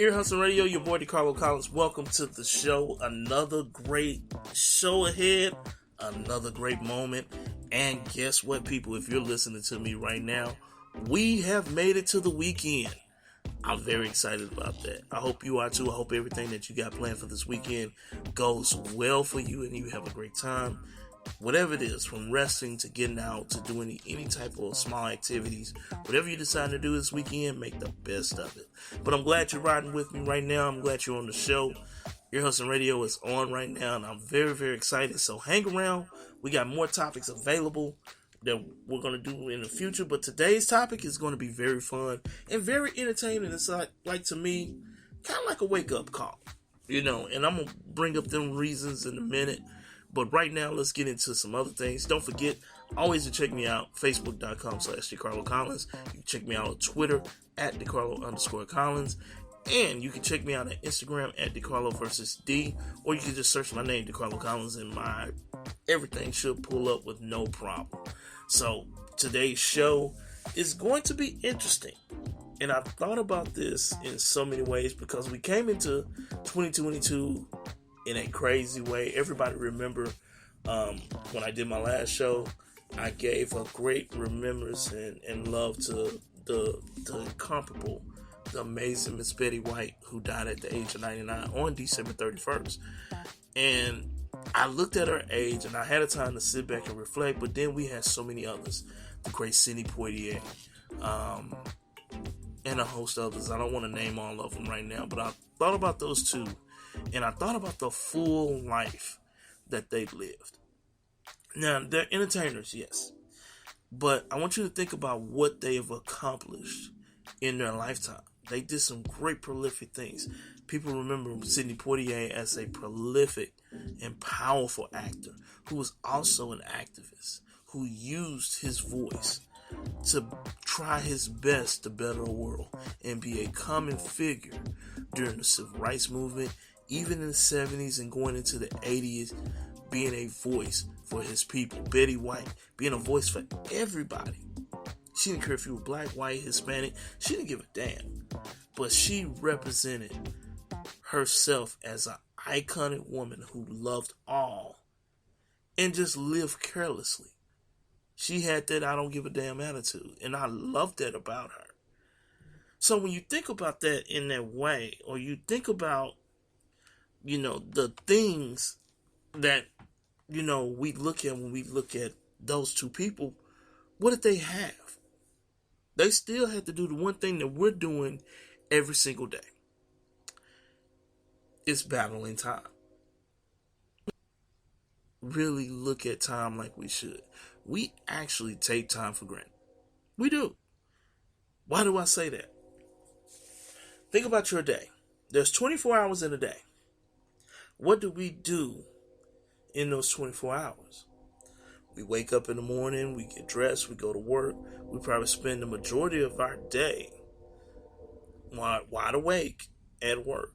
Ear Hustle Radio, your boy DeCarlo Collins. Welcome to the show. Another great show ahead. Another great moment. And guess what, people? If you're listening to me right now, we have made it to the weekend. I'm very excited about that. I hope you are too. I hope everything that you got planned for this weekend goes well for you and you have a great time. Whatever it is, from resting to getting out to doing any type of small activities, whatever you decide to do this weekend, make the best of it. But I'm glad you're riding with me right now. I'm glad you're on the show. Ear Hustle Radio is on right now, and I'm very, very excited. So hang around. We got more topics available that we're going to do in the future. But today's topic is going to be very fun and very entertaining. It's like to me, kind of like a wake-up call, and I'm going to bring up them reasons in a minute. But right now, let's get into some other things. Don't forget, always to check me out, Facebook.com/DeCarloCollins. You can check me out on Twitter at DeCarlo_Collins. And you can check me out on Instagram at DeCarlo_D. Or you can just search my name, DeCarlo Collins, and everything should pull up with no problem. So today's show is going to be interesting. And I've thought about this in so many ways because we came into 2022 in a crazy way. Everybody remember when I did my last show, I gave a great remembrance and love to the incomparable, the amazing Miss Betty White, who died at the age of 99 on December 31st. And I looked at her age and I had a time to sit back and reflect, but then we had so many others. The great Sidney Poitier, and a host of others. I don't want to name all of them right now, but I thought about those two. And I thought about the full life that they've lived. Now, they're entertainers, yes. But I want you to think about what they have accomplished in their lifetime. They did some great prolific things. People remember Sidney Poitier as a prolific and powerful actor who was also an activist, who used his voice to try his best to better the world and be a common figure during the civil rights movement, even in the 70s and going into the 80s, being a voice for his people. Betty White, being a voice for everybody. She didn't care if you were black, white, Hispanic. She didn't give a damn. But she represented herself as an iconic woman who loved all and just lived carelessly. She had that I don't give a damn attitude. And I love that about her. So when you think about that in that way, or you think about the things that, we look at when we look at those two people, what did they have? They still had to do the one thing that we're doing every single day. It's battling time. Really look at time like we should. We actually take time for granted. We do. Why do I say that? Think about your day. There's 24 hours in a day. What do we do in those 24 hours? We wake up in the morning, we get dressed, we go to work. We probably spend the majority of our day wide awake at work.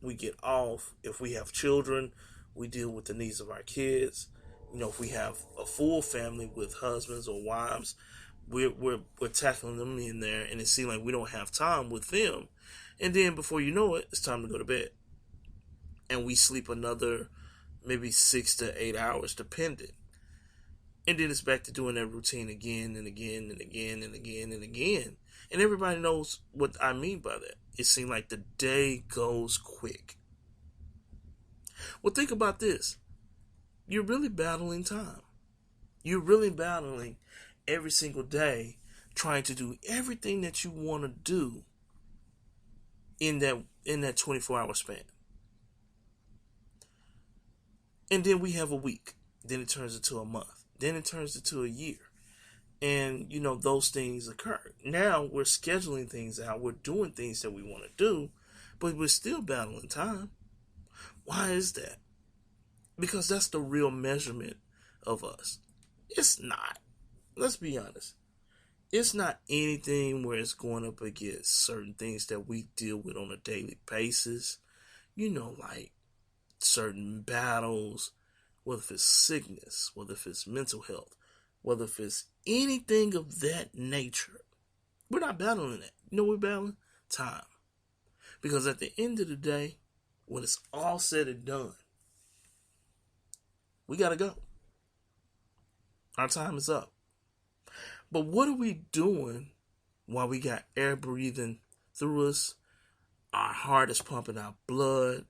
We get off. If we have children, we deal with the needs of our kids. If we have a full family with husbands or wives, we're tackling them in there, and it seems like we don't have time with them. And then before you know it, it's time to go to bed. And we sleep another maybe 6 to 8 hours, depending. And then it's back to doing that routine again and again and again and again and again. And everybody knows what I mean by that. It seems like the day goes quick. Well, think about this. You're really battling time. You're really battling every single day, trying to do everything that you want to do in that 24-hour span. And then we have a week. Then it turns into a month. Then it turns into a year. And, those things occur. Now we're scheduling things out. We're doing things that we want to do, but we're still battling time. Why is that? Because that's the real measurement of us. It's not. Let's be honest. It's not anything where it's going up against certain things that we deal with on a daily basis. Like certain battles, whether if it's sickness, whether if it's mental health, whether if it's anything of that nature. We're not battling that. We're battling time. Because at the end of the day, when it's all said and done, we got to go. Our time is up. But what are we doing while we got air breathing through us? Our heart is pumping out blood.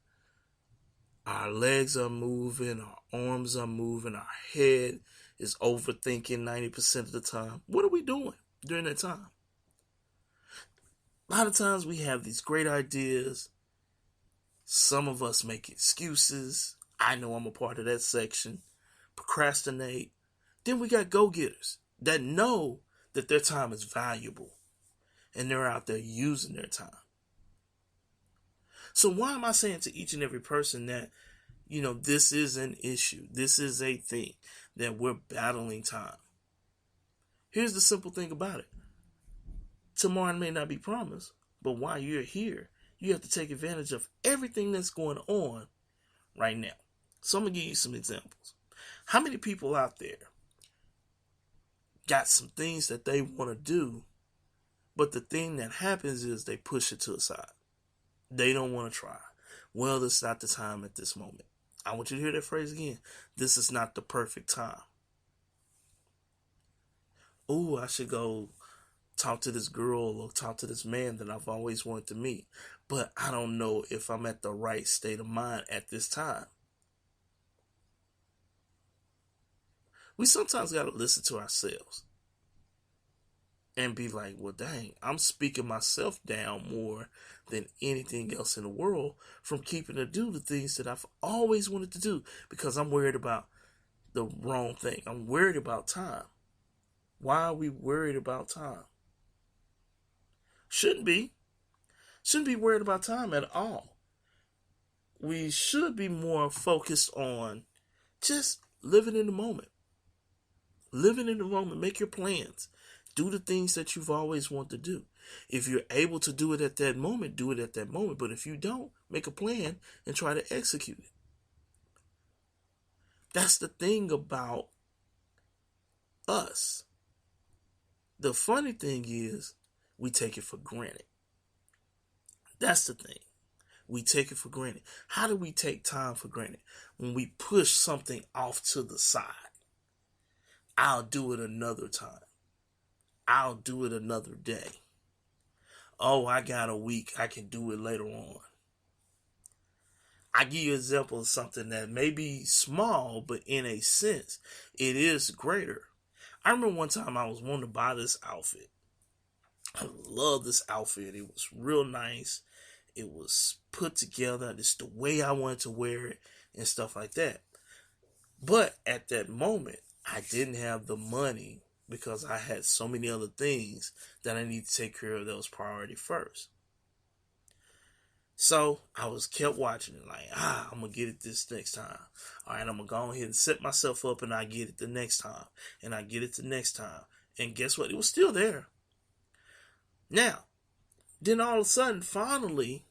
Our legs are moving. Our arms are moving. Our head is overthinking 90% of the time. What are we doing during that time? A lot of times we have these great ideas. Some of us make excuses. I know I'm a part of that section. Procrastinate. Then we got go-getters that know that their time is valuable and they're out there using their time. So why am I saying to each and every person that, this is an issue. This is a thing that we're battling time. Here's the simple thing about it. Tomorrow may not be promised, but while you're here, you have to take advantage of everything that's going on right now. So I'm going to give you some examples. How many people out there got some things that they want to do, but the thing that happens is they push it to the side. They don't want to try. Well, this is not the time at this moment. I want you to hear that phrase again. This is not the perfect time. Oh, I should go talk to this girl or talk to this man that I've always wanted to meet, but I don't know if I'm at the right state of mind at this time. We sometimes got to listen to ourselves and be like, well, dang, I'm speaking myself down more than anything else in the world from keeping to do the things that I've always wanted to do because I'm worried about the wrong thing. I'm worried about time. Why are we worried about time? Shouldn't be. Shouldn't be worried about time at all. We should be more focused on just living in the moment. Living in the moment. Make your plans. Do the things that you've always wanted to do. If you're able to do it at that moment, do it at that moment. But if you don't, make a plan and try to execute it. That's the thing about us. The funny thing is, we take it for granted. That's the thing. We take it for granted. How do we take time for granted? When we push something off to the side. I'll do it another time. I'll do it another day. Oh, I got a week. I can do it later on. I give you an example of something that may be small, but in a sense, it is greater. I remember one time I was wanting to buy this outfit. I love this outfit. It was real nice. It was put together. Just the way I wanted to wear it and stuff like that. But at that moment, I didn't have the money because I had so many other things that I need to take care of that was priority first. So I was kept watching it like, I'm going to get it this next time. All right, I'm going to go ahead and set myself up and I get it the next time. And I get it the next time. And guess what? It was still there. Now, then all of a sudden, finally,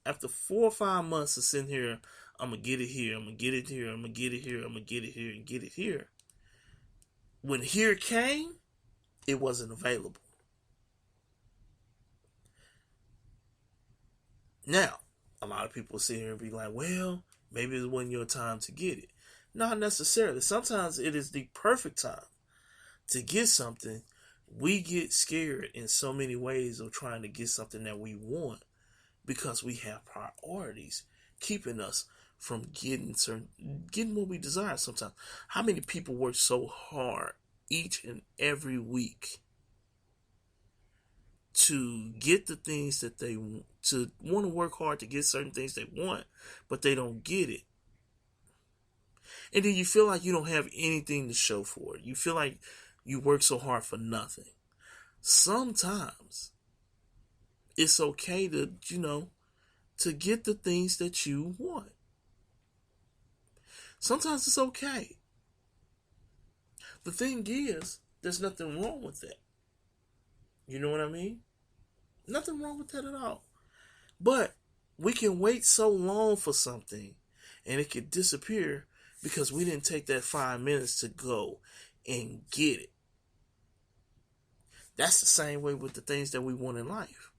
after 4 or 5 months of sitting here, I'm going to get it here, I'm going to get it here, I'm going to get it here, I'm going to get it here and get it here. When here came, it wasn't available. Now, a lot of people sit here and be like, well, maybe it wasn't your time to get it. Not necessarily. Sometimes it is the perfect time to get something. We get scared in so many ways of trying to get something that we want because we have priorities keeping us from getting what we desire sometimes. How many people work so hard each and every week to get the things that they want, to want to work hard to get certain things they want, but they don't get it. And then you feel like you don't have anything to show for it. You feel like you work so hard for nothing. Sometimes it's okay to, to get the things that you want. Sometimes it's okay. The thing is, there's nothing wrong with that. You know what I mean? Nothing wrong with that at all. But we can wait so long for something and it could disappear because we didn't take that 5 minutes to go and get it. That's the same way with the things that we want in life.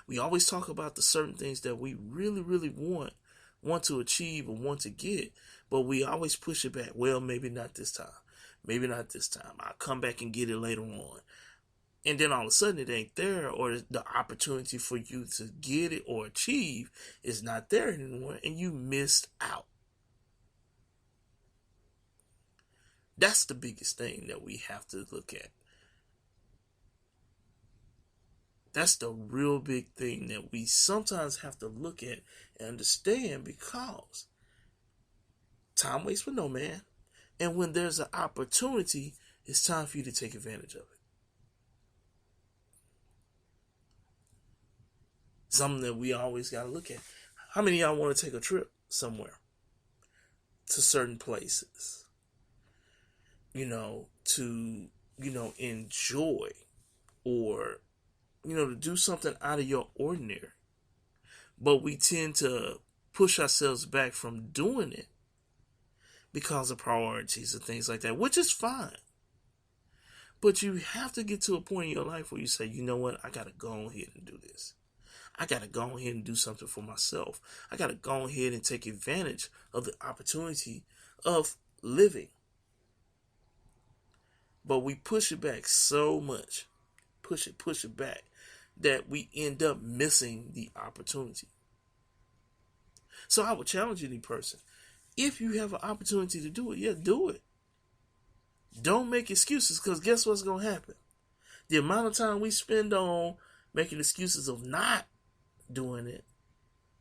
We always talk about the certain things that we really, really want to achieve or want to get, but we always push it back. Well, maybe not this time. Maybe not this time. I'll come back and get it later on. And then all of a sudden it ain't there, or the opportunity for you to get it or achieve is not there anymore, and you missed out. That's the biggest thing that we have to look at. That's the real big thing that we sometimes have to look at and understand, because time waits for no man. And when there's an opportunity, it's time for you to take advantage of it. Something that we always got to look at. How many of y'all want to take a trip somewhere to certain places? To, enjoy, or, to do something out of your ordinary. But we tend to push ourselves back from doing it because of priorities and things like that, which is fine. But you have to get to a point in your life where you say, you know what, I got to go ahead and do this. I got to go ahead and do something for myself. I got to go ahead and take advantage of the opportunity of living. But we push it back so much, push it back, that we end up missing the opportunity. So I would challenge any person, if you have an opportunity to do it, yeah, do it. Don't make excuses, because guess what's going to happen? The amount of time we spend on making excuses of not doing it,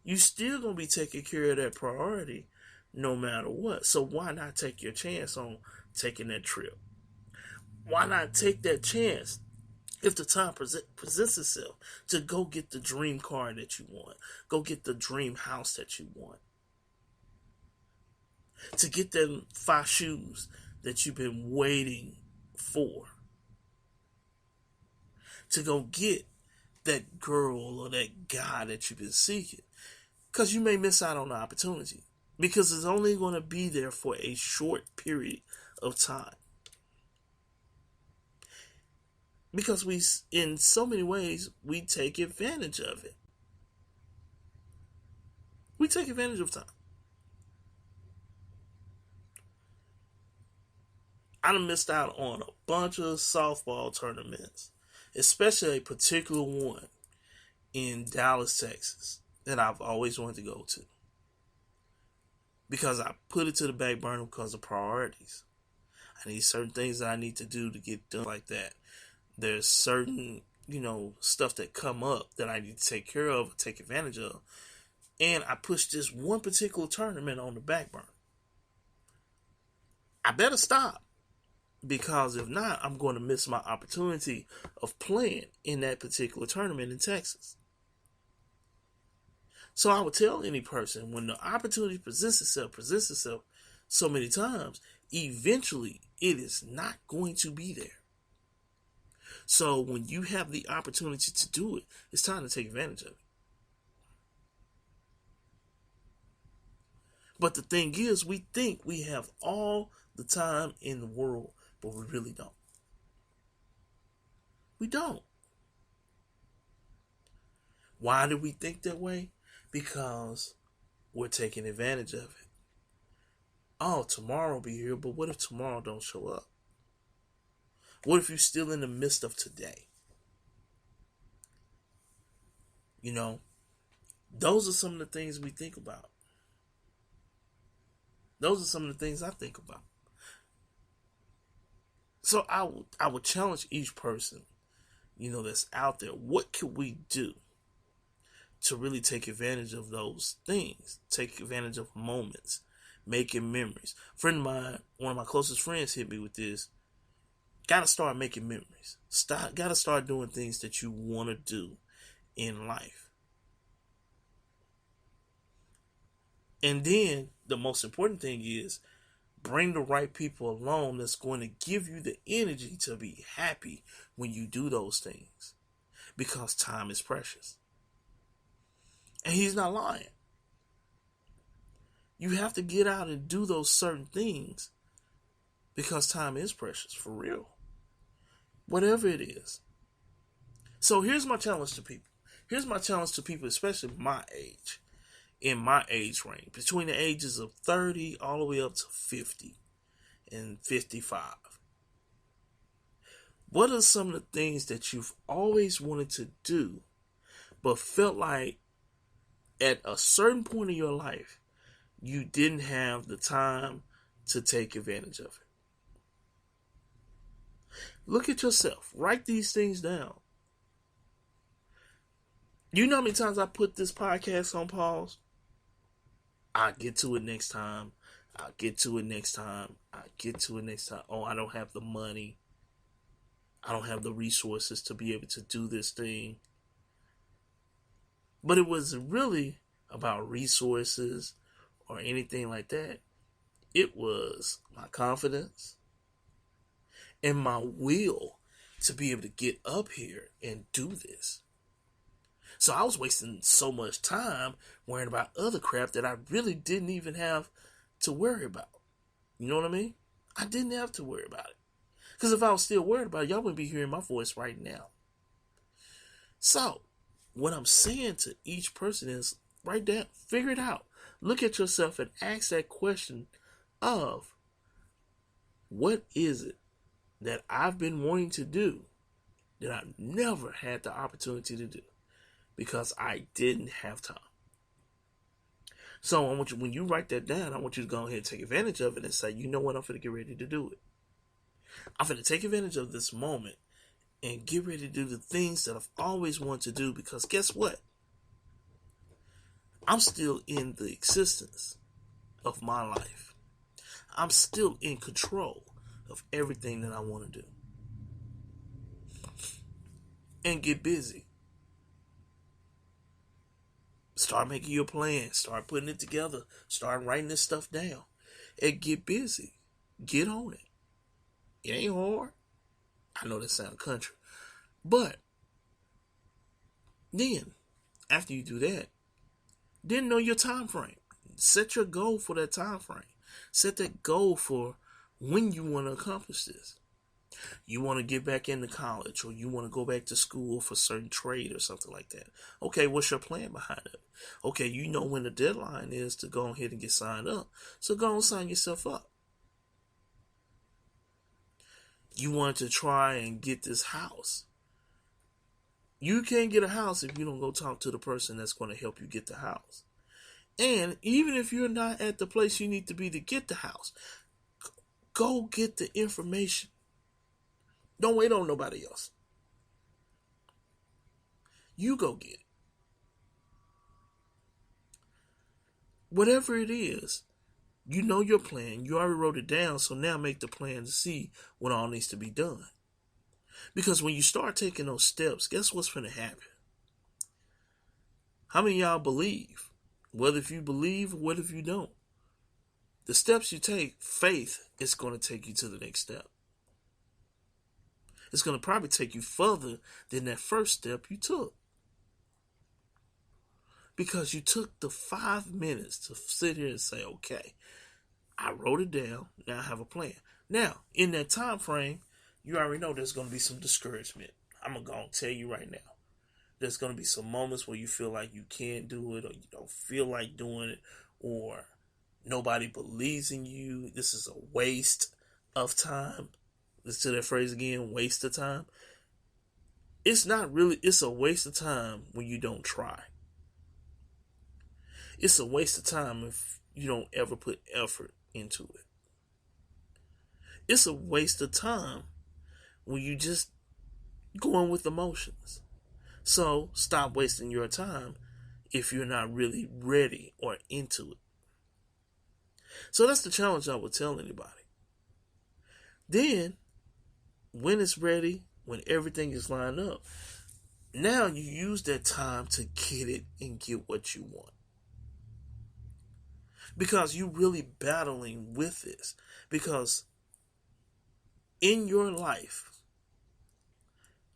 you still going to be taking care of that priority no matter what. So why not take your chance on taking that trip? Why not take that chance, if the time presents itself, to go get the dream car that you want, go get the dream house that you want, to get them 5 shoes that you've been waiting for, to go get that girl or that guy that you've been seeking. Because you may miss out on the opportunity, because it's only going to be there for a short period of time. Because in so many ways, we take advantage of it. We take advantage of time. I done missed out on a bunch of softball tournaments, especially a particular one in Dallas, Texas, that I've always wanted to go to. Because I put it to the back burner because of priorities. I need certain things that I need to do to get done like that. There's certain, stuff that come up that I need to take care of, take advantage of. And I pushed this one particular tournament on the back burner. I better stop, because if not, I'm going to miss my opportunity of playing in that particular tournament in Texas. So I would tell any person, when the opportunity presents itself so many times, eventually it is not going to be there. So when you have the opportunity to do it, it's time to take advantage of it. But the thing is, we think we have all the time in the world, but we really don't. We don't. Why do we think that way? Because we're taking advantage of it. Oh, tomorrow will be here, but what if tomorrow don't show up? What if you're still in the midst of today? Those are some of the things we think about. Those are some of the things I think about. So I would challenge each person, that's out there. What could we do to really take advantage of those things? Take advantage of moments, making memories. Friend of mine, one of my closest friends, hit me with this. Gotta start making memories. Gotta start doing things that you want to do in life. And then the most important thing is, bring the right people along that's going to give you the energy to be happy when you do those things. Because time is precious. And he's not lying. You have to get out and do those certain things, because time is precious, for real. Whatever it is. So here's my challenge to people. Here's my challenge to people, especially my age, in my age range, between the ages of 30 all the way up to 50 and 55. What are some of the things that you've always wanted to do, but felt like at a certain point in your life, you didn't have the time to take advantage of it? Look at yourself. Write these things down. You know how many times I put this podcast on pause? I'll get to it next time. I'll get to it next time. I'll get to it next time. Oh, I don't have the money. I don't have the resources to be able to do this thing. But it wasn't really about resources or anything like that. It was my confidence and my will to be able to get up here and do this. So I was wasting so much time worrying about other crap that I really didn't even have to worry about. You know what I mean? I didn't have to worry about it. Because if I was still worried about it, y'all wouldn't be hearing my voice right now. So, what I'm saying to each person is, write down, figure it out. Look at yourself and ask that question of, what is it that I've been wanting to do that I never had the opportunity to do because I didn't have time? So I want you, when you write that down, I want you to go ahead and take advantage of it and say, you know what, I'm going to get ready to do it. I'm going to take advantage of this moment and get ready to do the things that I've always wanted to do, because guess what? I'm still in the existence of my life. I'm still in control of everything that I want to do. And get busy. Start making your plan. Start putting it together. Start writing this stuff down. And get busy. Get on it. It ain't hard. I know that sounds country. But then, after you do that, then know your time frame. Set your goal for that time frame. Set that goal for when you want to accomplish this. You want to get back into college, or you want to go back to school for a certain trade or something like that. Okay, what's your plan behind it? Okay, you know when the deadline is to go ahead and get signed up. So go and sign yourself up. You want to try and get this house. You can't get a house if you don't go talk to the person that's going to help you get the house. And even if you're not at the place you need to be to get the house, go get the information. Don't wait on nobody else. You go get it. Whatever it is, you know your plan. You already wrote it down, so now make the plan to see what all needs to be done. Because when you start taking those steps, guess what's going to happen? How many of y'all believe? Whether if you believe or whether if you don't. The steps you take, faith is going to take you to the next step. It's going to probably take you further than that first step you took. Because you took the 5 minutes to sit here and say, okay, I wrote it down, now I have a plan. Now, in that time frame, you already know there's going to be some discouragement. I'm going to tell you right now. There's going to be some moments where you feel like you can't do it, or you don't feel like doing it, or nobody believes in you. This is a waste of time. Listen to that phrase again, waste of time. It's not really, it's a waste of time when you don't try. It's a waste of time if you don't ever put effort into it. It's a waste of time when you just going with emotions. So stop wasting your time if you're not really ready or into it. So that's the challenge I would tell anybody. Then, when it's ready, when everything is lined up, now you use that time to get it and get what you want. Because you're really battling with this. Because in your life,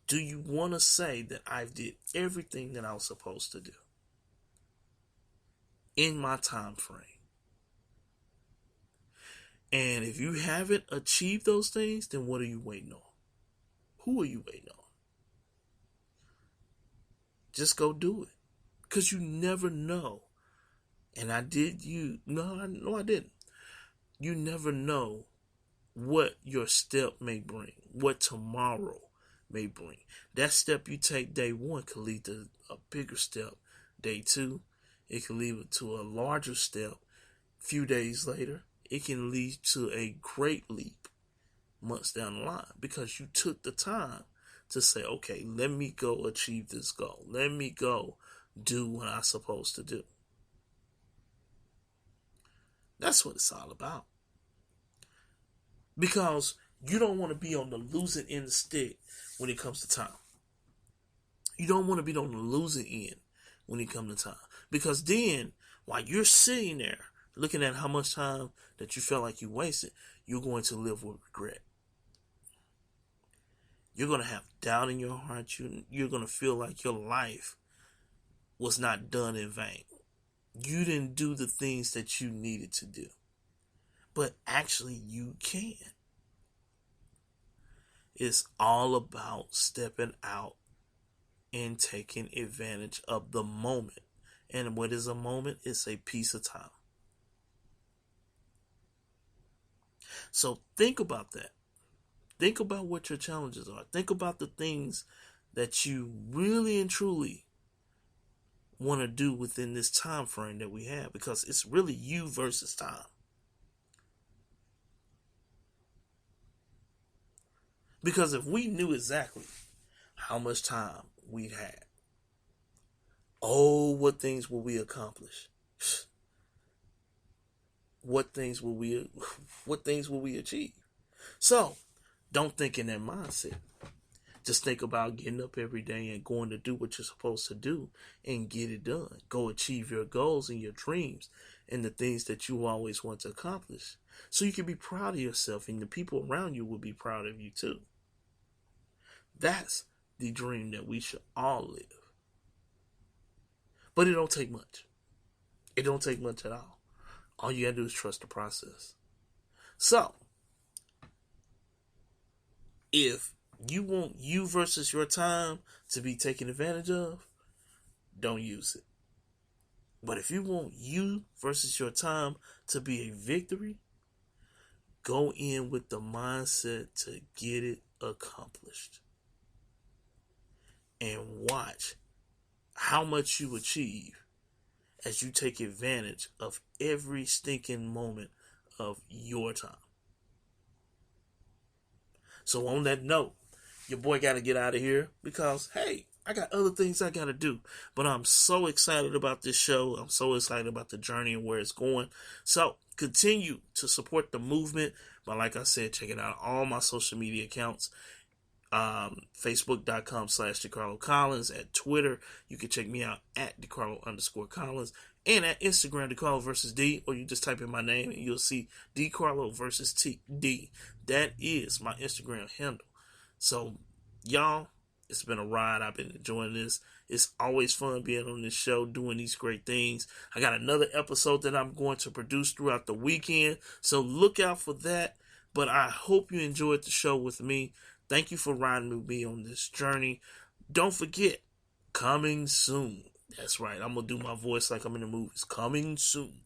do you want to say that I did everything that I was supposed to do in my time frame? And if you haven't achieved those things, then what are you waiting on? Who are you waiting on? Just go do it. Because you never know. And I didn't. You never know what your step may bring, what tomorrow may bring. That step you take day one could lead to a bigger step day two. It can lead to a larger step a few days later. It can lead to a great leap months down the line because you took the time to say, okay, let me go achieve this goal. Let me go do what I'm supposed to do. That's what it's all about. Because you don't want to be on the losing end of the stick when it comes to time. You don't want to be on the losing end when it comes to time. Because then, while you're sitting there looking at how much time that you felt like you wasted, you're going to live with regret. You're going to have doubt in your heart. You're going to feel like your life was not done in vain. You didn't do the things that you needed to do. But actually, you can. It's all about stepping out and taking advantage of the moment. And what is a moment? It's a piece of time. So think about that. Think about what your challenges are. Think about the things that you really and truly want to do within this time frame that we have, because it's really you versus time. Because if we knew exactly how much time we had, what things will we accomplish? What things will we achieve? So, don't think in that mindset. Just think about getting up every day and going to do what you're supposed to do and get it done. Go achieve your goals and your dreams and the things that you always want to accomplish. So you can be proud of yourself, and the people around you will be proud of you too. That's the dream that we should all live. But it don't take much. It don't take much at all. All you gotta do is trust the process. So, if you want you versus your time to be taken advantage of, don't use it. But if you want you versus your time to be a victory, go in with the mindset to get it accomplished. And watch how much you achieve as you take advantage of every stinking moment of your time. So on that note, your boy got to get out of here because, hey, I got other things I got to do. But I'm so excited about this show. I'm so excited about the journey and where it's going. So continue to support the movement. But like I said, check it out. All my social media accounts. Facebook.com/DeCarlo Collins. At Twitter, you can check me out at DeCarlo_Collins. And at Instagram, DeCarlo versus D, or you just type in my name and you'll see DeCarlo versus D. That is my Instagram handle. So, y'all, it's been a ride. I've been enjoying this. It's always fun being on this show, doing these great things. I got another episode that I'm going to produce throughout the weekend, so look out for that. But I hope you enjoyed the show with me. Thank you for riding with me on this journey. Don't forget, coming soon. That's right. I'm going to do my voice like I'm in the movies. Coming soon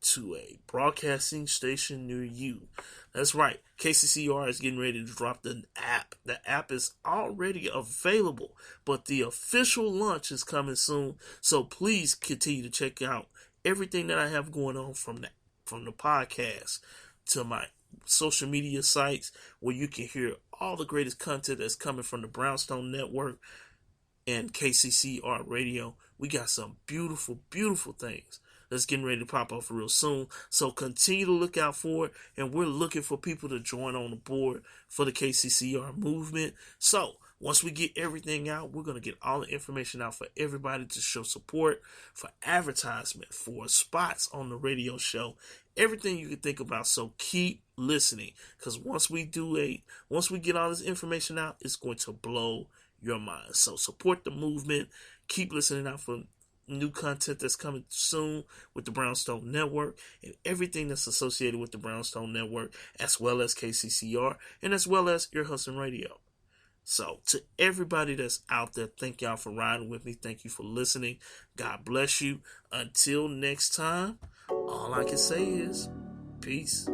to a broadcasting station near you. That's right. KCCR is getting ready to drop the app. The app is already available, but the official launch is coming soon. So please continue to check out everything that I have going on from the podcast to my social media sites, where you can hear all the greatest content that's coming from the Brownstone Network and KCCR Radio. We got some beautiful, beautiful things that's getting ready to pop off real soon. So continue to look out for it. And we're looking for people to join on the board for the KCCR movement. So once we get everything out, we're going to get all the information out for everybody to show support, for advertisement, for spots on the radio show, everything you can think about. So keep listening, because once we get all this information out, it's going to blow your mind. So support the movement. Keep listening out for new content that's coming soon with the Brownstone Network and everything that's associated with the Brownstone Network, as well as KCCR and as well as Ear Hustling Radio. So to everybody that's out there, thank y'all for riding with me. Thank you for listening. God bless you. Until next time, all I can say is peace.